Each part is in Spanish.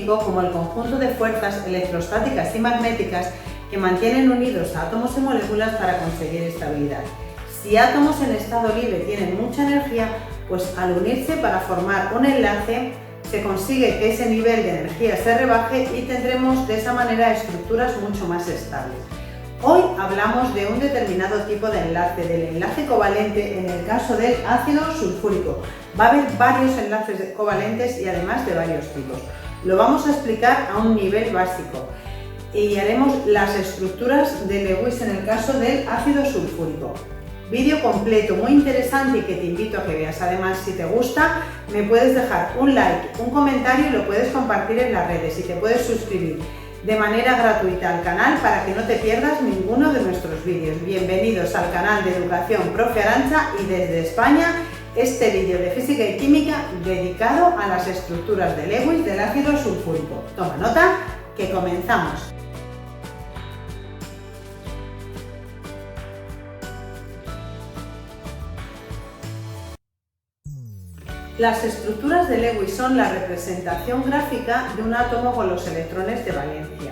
químico como el conjunto de fuerzas electrostáticas y magnéticas que mantienen unidos a átomos y moléculas para conseguir estabilidad. Si átomos en estado libre tienen mucha energía, pues al unirse para formar un enlace, se consigue que ese nivel de energía se rebaje y tendremos de esa manera estructuras mucho más estables. Hoy hablamos de un determinado tipo de enlace, del enlace covalente en el caso del ácido sulfúrico. Va a haber varios enlaces covalentes y además de varios tipos. Lo vamos a explicar a un nivel básico y haremos las estructuras de Lewis en el caso del ácido sulfúrico. Vídeo completo, muy interesante y que te invito a que veas. Además, si te gusta, me puedes dejar un like, un comentario y lo puedes compartir en las redes y te puedes suscribir de manera gratuita al canal para que no te pierdas ninguno de nuestros vídeos. Bienvenidos al canal de Educación Profe Arantxa y desde España este vídeo de Física y Química dedicado a las estructuras de Lewis del ácido sulfúrico. Toma nota, que comenzamos. Las estructuras de Lewis son la representación gráfica de un átomo con los electrones de valencia.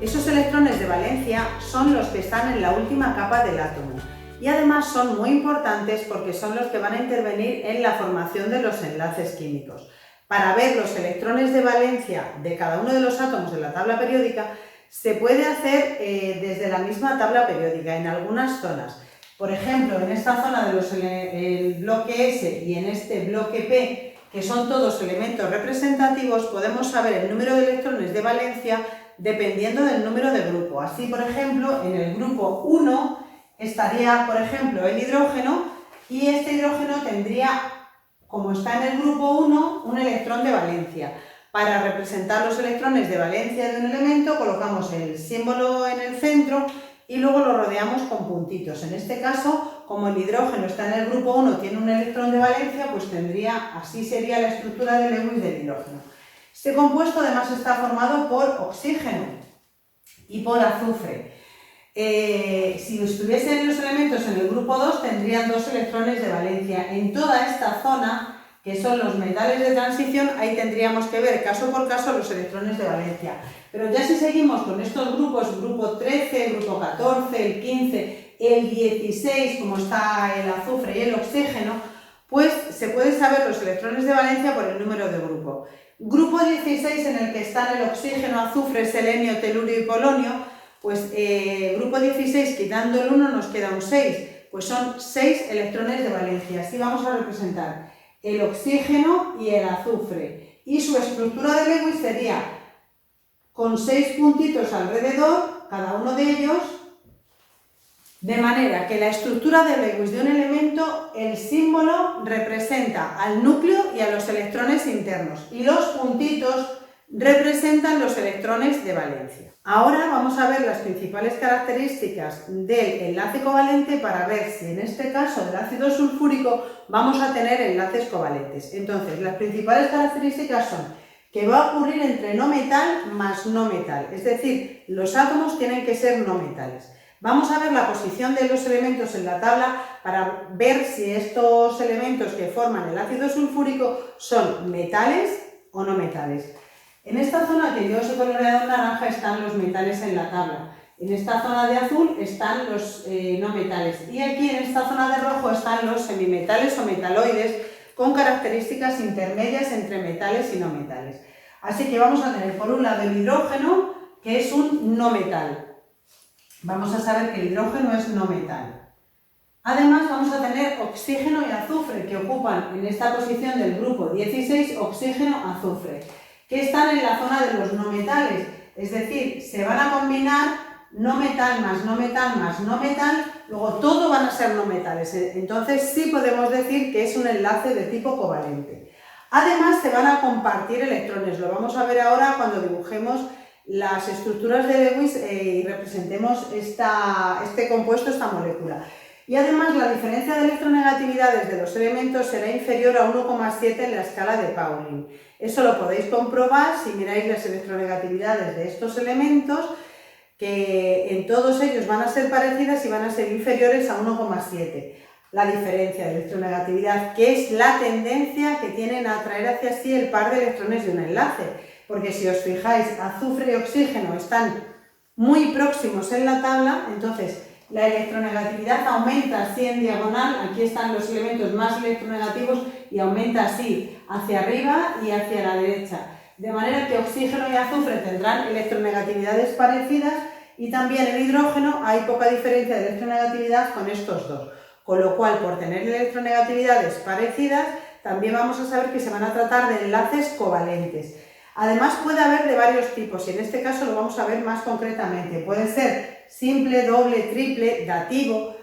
Esos electrones de valencia son los que están en la última capa del átomo y además son muy importantes porque son los que van a intervenir en la formación de los enlaces químicos. Para ver los electrones de valencia de cada uno de los átomos de la tabla periódica se puede hacer desde la misma tabla periódica en algunas zonas. Por ejemplo, en esta zona del bloque S y en este bloque P, que son todos elementos representativos, podemos saber el número de electrones de valencia dependiendo del número de grupo. Así, por ejemplo, en el grupo 1 estaría, por ejemplo, el hidrógeno y este hidrógeno tendría, como está en el grupo 1, un electrón de valencia. Para representar los electrones de valencia de un elemento, colocamos el símbolo en el centro y luego lo rodeamos con puntitos. En este caso, como el hidrógeno está en el grupo 1, tiene un electrón de valencia, pues así sería la estructura de Lewis del hidrógeno. Este compuesto además está formado por oxígeno y por azufre. Si estuviesen los elementos en el grupo 2, tendrían 2 electrones de valencia. En toda esta zona, que son los metales de transición, ahí tendríamos que ver caso por caso los electrones de valencia. Pero ya si seguimos con estos grupos, grupo 13, grupo 14, el 15, el 16, como está el azufre y el oxígeno, pues se puede saber los electrones de valencia por el número de grupo. Grupo 16, en el que están el oxígeno, azufre, selenio, telurio y polonio, pues grupo 16, quitando el 1, nos queda un 6, pues son 6 electrones de valencia. Así vamos a representar el oxígeno y el azufre. Y su estructura de Lewis sería con 6 puntitos alrededor, cada uno de ellos, de manera que la estructura de Lewis de un elemento, el símbolo representa al núcleo y a los electrones internos, y los puntitos representan los electrones de valencia. Ahora vamos a ver las principales características del enlace covalente para ver si en este caso del ácido sulfúrico vamos a tener enlaces covalentes. Entonces, las principales características son que va a ocurrir entre no metal más no metal, es decir, los átomos tienen que ser no metales. Vamos a ver la posición de los elementos en la tabla para ver si estos elementos que forman el ácido sulfúrico son metales o no metales. En esta zona que yo os he coloreado en naranja están los metales en la tabla. En esta zona de azul están los no metales. Y aquí en esta zona de rojo están los semimetales o metaloides con características intermedias entre metales y no metales. Así que vamos a tener por un lado el hidrógeno, que es un no metal. Vamos a saber que el hidrógeno es no metal. Además vamos a tener oxígeno y azufre, que ocupan en esta posición del grupo 16 oxígeno-azufre, que están en la zona de los no metales, es decir, se van a combinar no metal más no metal más no metal, luego todo van a ser no metales, entonces sí podemos decir que es un enlace de tipo covalente. Además se van a compartir electrones, lo vamos a ver ahora cuando dibujemos las estructuras de Lewis y representemos este compuesto, esta molécula. Y además la diferencia de electronegatividades de los elementos será inferior a 1,7 en la escala de Pauling. Eso lo podéis comprobar si miráis las electronegatividades de estos elementos, que en todos ellos van a ser parecidas y van a ser inferiores a 1,7. La diferencia de electronegatividad, que es la tendencia que tienen a atraer hacia sí el par de electrones de un enlace. Porque si os fijáis, azufre y oxígeno están muy próximos en la tabla, entonces la electronegatividad aumenta así en diagonal, aquí están los elementos más electronegativos y aumenta así hacia arriba y hacia la derecha. De manera que oxígeno y azufre tendrán electronegatividades parecidas y también el hidrógeno hay poca diferencia de electronegatividad con estos dos. Con lo cual, por tener electronegatividades parecidas, también vamos a saber que se van a tratar de enlaces covalentes. Además puede haber de varios tipos y en este caso lo vamos a ver más concretamente. Puede ser simple, doble, triple, dativo.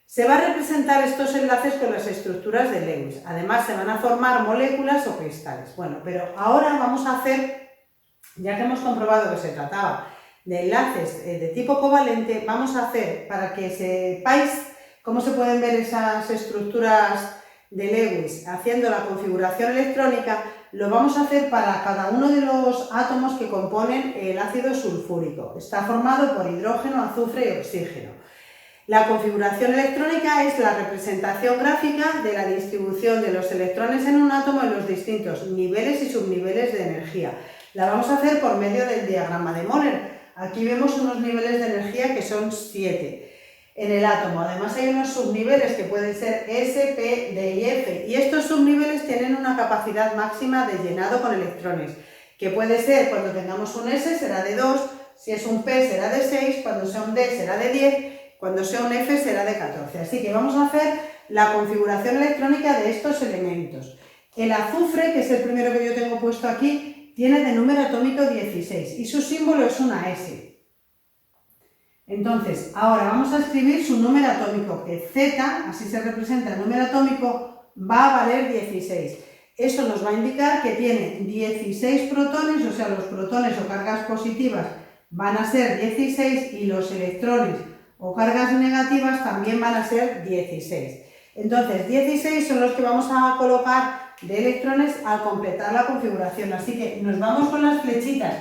Se va a representar estos enlaces con las estructuras de Lewis. Además se van a formar moléculas o cristales. Bueno, pero ahora vamos a hacer, ya que hemos comprobado que se trataba de enlaces de tipo covalente, vamos a hacer, para que sepáis cómo se pueden ver esas estructuras de Lewis haciendo la configuración electrónica, lo vamos a hacer para cada uno de los átomos que componen el ácido sulfúrico. Está formado por hidrógeno, azufre y oxígeno. La configuración electrónica es la representación gráfica de la distribución de los electrones en un átomo en los distintos niveles y subniveles de energía. La vamos a hacer por medio del diagrama de Moller. Aquí vemos unos niveles de energía que son 7 en el átomo. Además hay unos subniveles que pueden ser S, P, D y F. Y estos subniveles tienen una capacidad máxima de llenado con electrones, que puede ser, cuando tengamos un S será de 2, si es un P será de 6, cuando sea un D será de 10, cuando sea un F será de 14. Así que vamos a hacer la configuración electrónica de estos elementos. El azufre, que es el primero que yo tengo puesto aquí, tiene de número atómico 16 y su símbolo es una S. Entonces, ahora vamos a escribir su número atómico, que Z, así se representa el número atómico, va a valer 16. Eso nos va a indicar que tiene 16 protones, o sea, los protones o cargas positivas van a ser 16 y los electrones o cargas negativas también van a ser 16. Entonces, 16 son los que vamos a colocar de electrones al completar la configuración. Así que nos vamos con las flechitas,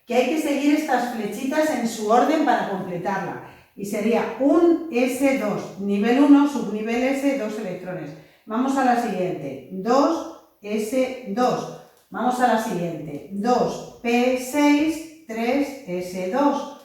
que hay que seguir estas flechitas en su orden para completarla. Y sería un S2, nivel 1, subnivel S, 2 electrones. Vamos a la siguiente, 2S2. Vamos a la siguiente, 2P6, 3S2.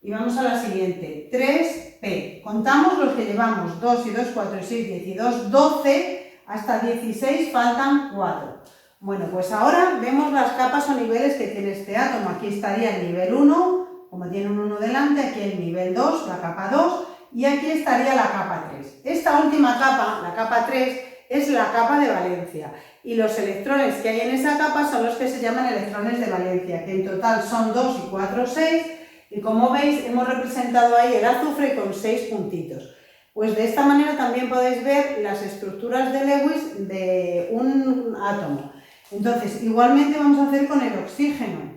Y vamos a la siguiente, 3P. Contamos los que llevamos, 2 y 2, 4 y 6, 10 y 2, 12, hasta 16 faltan 4. Bueno, pues ahora vemos las capas o niveles que tiene este átomo. Aquí estaría el nivel 1, como tiene un 1 delante, aquí el nivel 2, la capa 2, y aquí estaría la capa 3. Esta última capa, la capa 3, es la capa de valencia, y los electrones que hay en esa capa son los que se llaman electrones de valencia, que en total son 2 y 4, 6, y como veis hemos representado ahí el azufre con 6 puntitos. Pues de esta manera también podéis ver las estructuras de Lewis de un átomo. Entonces, igualmente vamos a hacer con el oxígeno.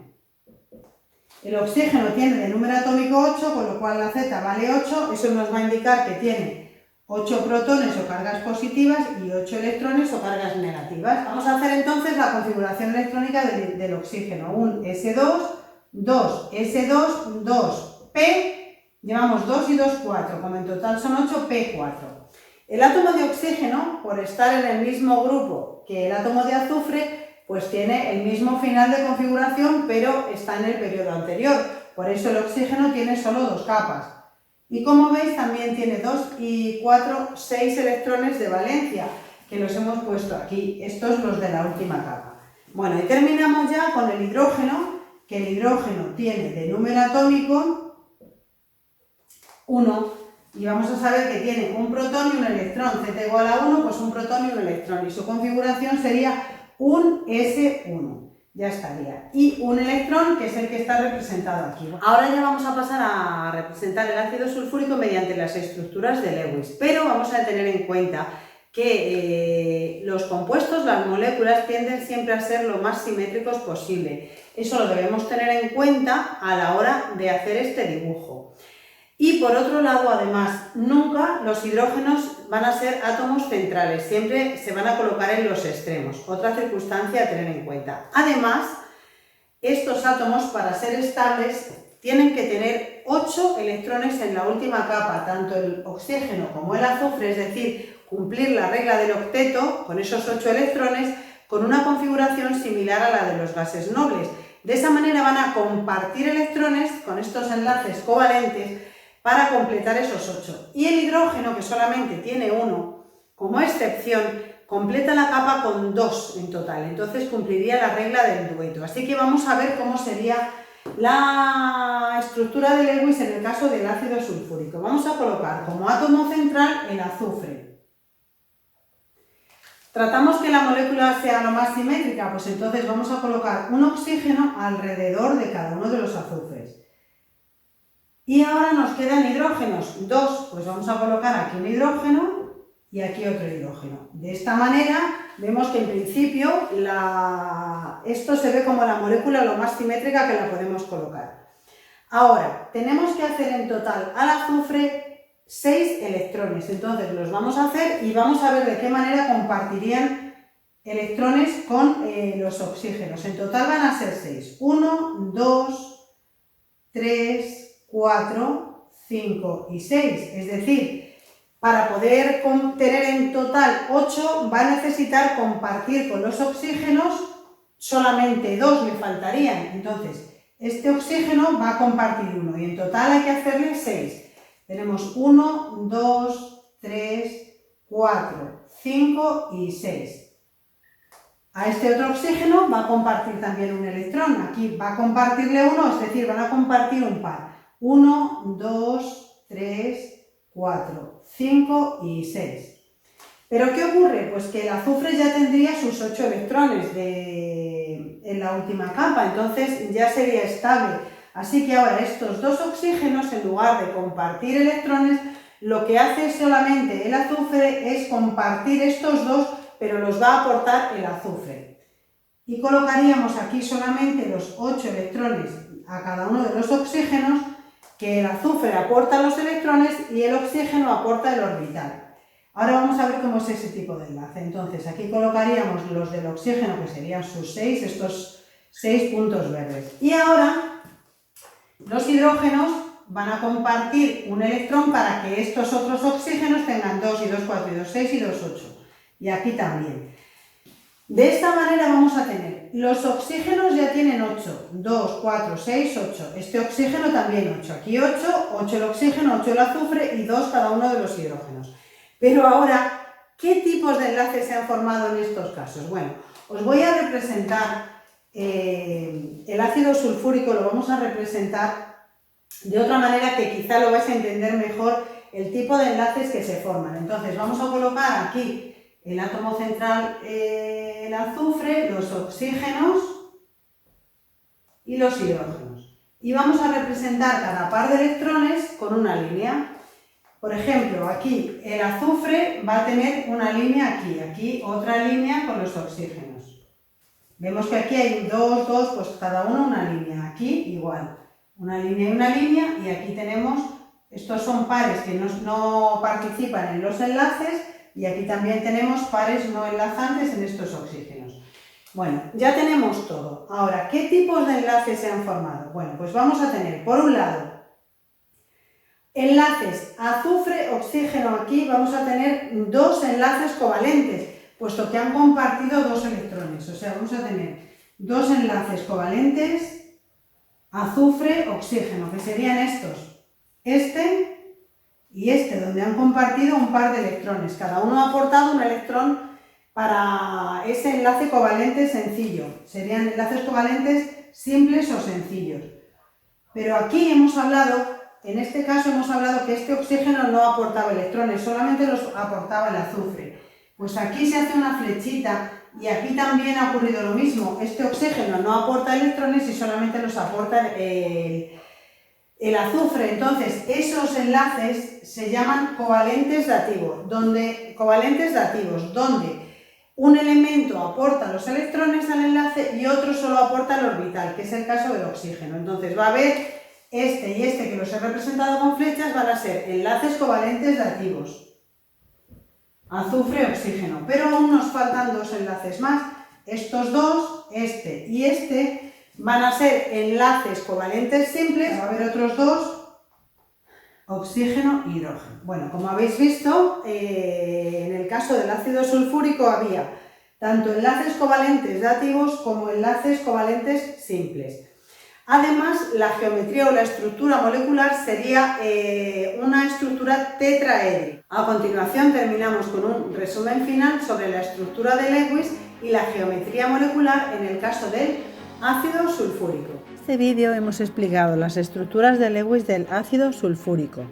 El oxígeno tiene de número atómico 8, con lo cual la Z vale 8, eso nos va a indicar que tiene 8 protones o cargas positivas y 8 electrones o cargas negativas. Vamos a hacer entonces la configuración electrónica del oxígeno. Un S2, 2, S2, 2, P, llevamos 2 y 2, 4, como en total son 8, P4. El átomo de oxígeno, por estar en el mismo grupo que el átomo de azufre, pues tiene el mismo final de configuración, pero está en el periodo anterior. Por eso el oxígeno tiene solo 2 capas. Y como veis, también tiene 2 y 4, 6 electrones de valencia, que los hemos puesto aquí. Estos los de la última capa. Bueno, y terminamos ya con el hidrógeno, que el hidrógeno tiene de número atómico 1. Y vamos a saber que tiene un protón y un electrón. Z igual a 1, pues un protón y un electrón. Y su configuración sería un S1. Ya estaría. Y un electrón, que es el que está representado aquí. Ahora ya vamos a pasar a representar el ácido sulfúrico mediante las estructuras de Lewis. Pero vamos a tener en cuenta que los compuestos, las moléculas, tienden siempre a ser lo más simétricos posible. Eso lo debemos tener en cuenta a la hora de hacer este dibujo. Y por otro lado, además, nunca los hidrógenos van a ser átomos centrales, siempre se van a colocar en los extremos. Otra circunstancia a tener en cuenta. Además, estos átomos, para ser estables, tienen que tener 8 electrones en la última capa, tanto el oxígeno como el azufre, es decir, cumplir la regla del octeto con esos 8 electrones, con una configuración similar a la de los gases nobles. De esa manera van a compartir electrones con estos enlaces covalentes para completar esos 8. Y el hidrógeno, que solamente tiene 1, como excepción, completa la capa con 2 en total. Entonces cumpliría la regla del dueto. Así que vamos a ver cómo sería la estructura de Lewis en el caso del ácido sulfúrico. Vamos a colocar como átomo central el azufre. ¿Tratamos que la molécula sea lo más simétrica? Pues entonces vamos a colocar un oxígeno alrededor de cada uno de los azufres. Y ahora nos quedan hidrógenos, 2, pues vamos a colocar aquí un hidrógeno y aquí otro hidrógeno. De esta manera vemos que en principio esto se ve como la molécula lo más simétrica que la podemos colocar. Ahora, tenemos que hacer en total al azufre 6 electrones, entonces los vamos a hacer y vamos a ver de qué manera compartirían electrones con los oxígenos. En total van a ser 6, 1, 2, 3, 4, 5 y 6, es decir, para poder tener en total 8 va a necesitar compartir con los oxígenos, solamente 2 le faltarían, entonces este oxígeno va a compartir 1 y en total hay que hacerle 6. Tenemos 1, 2, 3, 4, 5 y 6. A este otro oxígeno va a compartir también un electrón, aquí va a compartirle 1, es decir, van a compartir un par. 1, 2, 3, 4, 5 y 6. ¿Pero qué ocurre? Pues que el azufre ya tendría sus 8 electrones en la última capa, entonces ya sería estable. Así que ahora estos dos oxígenos, en lugar de compartir electrones, lo que hace solamente el azufre es compartir estos dos, pero los va a aportar el azufre. Y colocaríamos aquí solamente los 8 electrones a cada uno de los oxígenos, que el azufre aporta los electrones y el oxígeno aporta el orbital. Ahora vamos a ver cómo es ese tipo de enlace. Entonces aquí colocaríamos los del oxígeno, que serían sus 6, estos 6 puntos verdes. Y ahora los hidrógenos van a compartir un electrón para que estos otros oxígenos tengan 2 y 2, 4 y 2, 6 y 2, 8. Y aquí también. De esta manera vamos a tener, los oxígenos ya tienen 8, 2, 4, 6, 8. Este oxígeno también 8. Aquí 8, 8 el oxígeno, 8 el azufre y 2 cada uno de los hidrógenos. Pero ahora, ¿qué tipos de enlaces se han formado en estos casos? Bueno, os voy a representar el ácido sulfúrico, lo vamos a representar de otra manera que quizá lo vais a entender mejor el tipo de enlaces que se forman. Entonces vamos a colocar aquí el átomo central, el azufre, los oxígenos y los hidrógenos. Y vamos a representar cada par de electrones con una línea. Por ejemplo, aquí el azufre va a tener una línea aquí, aquí otra línea con los oxígenos. Vemos que aquí hay 2, 2, pues cada uno una línea, aquí igual, una línea y una línea, y aquí tenemos, estos son pares que no participan en los enlaces, y aquí también tenemos pares no enlazantes en estos oxígenos. Bueno, ya tenemos todo. Ahora, ¿qué tipos de enlaces se han formado? Bueno, pues vamos a tener, por un lado, enlaces azufre-oxígeno. Aquí vamos a tener 2 enlaces covalentes, puesto que han compartido 2 electrones. O sea, vamos a tener 2 enlaces covalentes, azufre-oxígeno, que serían estos. Este y este, donde han compartido un par de electrones. Cada uno ha aportado un electrón para ese enlace covalente sencillo. Serían enlaces covalentes simples o sencillos. Pero aquí hemos hablado, en este caso hemos hablado que este oxígeno no aportaba electrones, solamente los aportaba el azufre. Pues aquí se hace una flechita y aquí también ha ocurrido lo mismo. Este oxígeno no aporta electrones y solamente los aporta el azufre. Entonces, esos enlaces se llaman covalentes dativos, donde un elemento aporta los electrones al enlace y otro solo aporta el orbital, que es el caso del oxígeno. Entonces, va a haber este y este, que los he representado con flechas, van a ser enlaces covalentes dativos. Azufre-oxígeno, pero aún nos faltan 2 enlaces más. Estos dos, este y este, van a ser enlaces covalentes simples. Va a haber otros 2, oxígeno y hidrógeno. Bueno, como habéis visto, en el caso del ácido sulfúrico había tanto enlaces covalentes dativos como enlaces covalentes simples. Además, la geometría o la estructura molecular sería una estructura tetraédrica. A continuación terminamos con un resumen final sobre la estructura de Lewis y la geometría molecular en el caso del ácido sulfúrico. En este vídeo hemos explicado las estructuras de Lewis del ácido sulfúrico.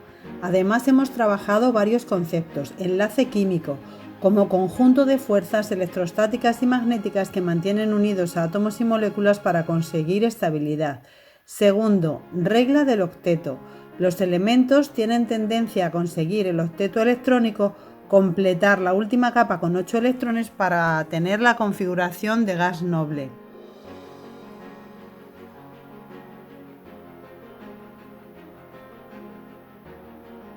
Además hemos trabajado varios conceptos: enlace químico, como conjunto de fuerzas electrostáticas y magnéticas que mantienen unidos a átomos y moléculas para conseguir estabilidad. Segundo, regla del octeto. Los elementos tienen tendencia a conseguir el octeto electrónico, completar la última capa con 8 electrones para tener la configuración de gas noble.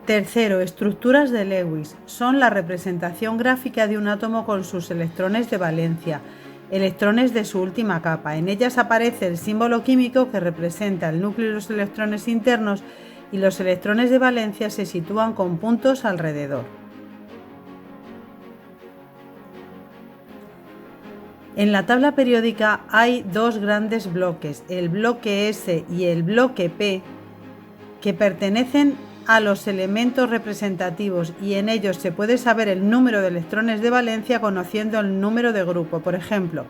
Tercero, estructuras de Lewis. Son la representación gráfica de un átomo con sus electrones de valencia, electrones de su última capa. En ellas aparece el símbolo químico que representa el núcleo y los electrones internos, y los electrones de valencia se sitúan con puntos alrededor. En la tabla periódica hay dos grandes bloques, el bloque S y el bloque P, que pertenecen a los elementos representativos, y en ellos se puede saber el número de electrones de valencia conociendo el número de grupo. Por ejemplo,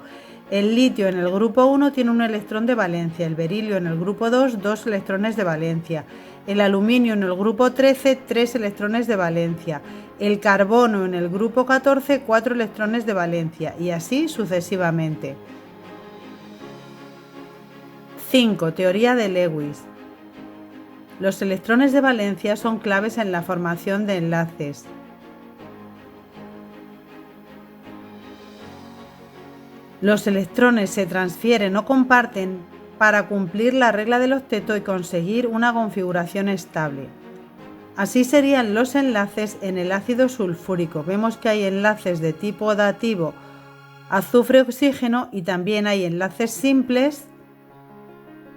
el litio en el grupo 1 tiene un electrón de valencia, el berilio en el grupo 2, 2 electrones de valencia, el aluminio en el grupo 13, 3 electrones de valencia, el carbono en el grupo 14, 4 electrones de valencia, y así sucesivamente. 5. Teoría de Lewis. Los electrones de valencia son claves en la formación de enlaces. Los electrones se transfieren o comparten para cumplir la regla del octeto y conseguir una configuración estable. Así serían los enlaces en el ácido sulfúrico. Vemos que hay enlaces de tipo dativo, azufre-oxígeno, y también hay enlaces simples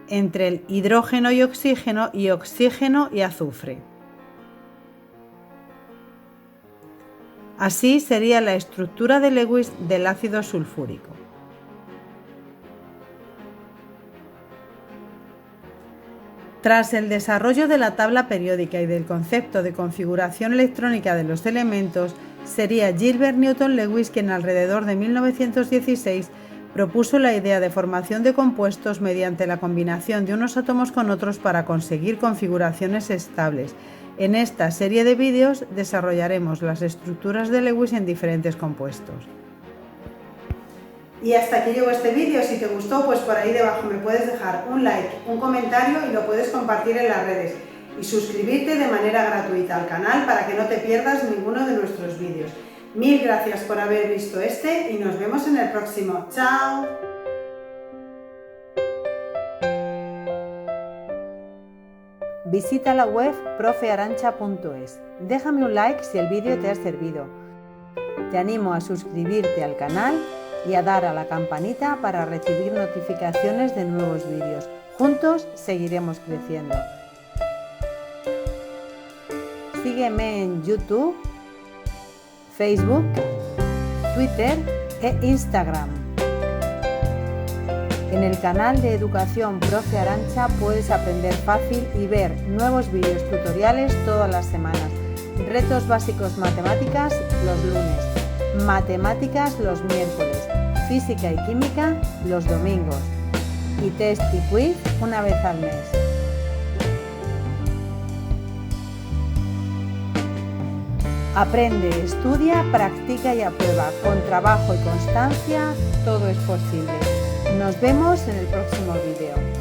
entre el hidrógeno y oxígeno y azufre. Así sería la estructura de Lewis del ácido sulfúrico. Tras el desarrollo de la tabla periódica y del concepto de configuración electrónica de los elementos, sería Gilbert Newton Lewis quien alrededor de 1916 propuso la idea de formación de compuestos mediante la combinación de unos átomos con otros para conseguir configuraciones estables. En esta serie de vídeos desarrollaremos las estructuras de Lewis en diferentes compuestos. Y hasta aquí llegó este vídeo. Si te gustó, pues por ahí debajo me puedes dejar un like, un comentario y lo puedes compartir en las redes. Y suscribirte de manera gratuita al canal para que no te pierdas ninguno de nuestros vídeos. Mil gracias por haber visto este y nos vemos en el próximo. ¡Chao! Visita la web profearancha.es. Déjame un like si el vídeo te ha servido. Te animo a suscribirte al canal y a dar a la campanita para recibir notificaciones de nuevos vídeos. Juntos seguiremos creciendo. Sígueme en YouTube, Facebook, Twitter e Instagram. En el canal de Educación Profe Arancha puedes aprender fácil y ver nuevos vídeos tutoriales todas las semanas. Retos básicos matemáticas los lunes, matemáticas los miércoles, física y química los domingos y test y quiz una vez al mes. Aprende, estudia, practica y aprueba. Con trabajo y constancia todo es posible. Nos vemos en el próximo vídeo.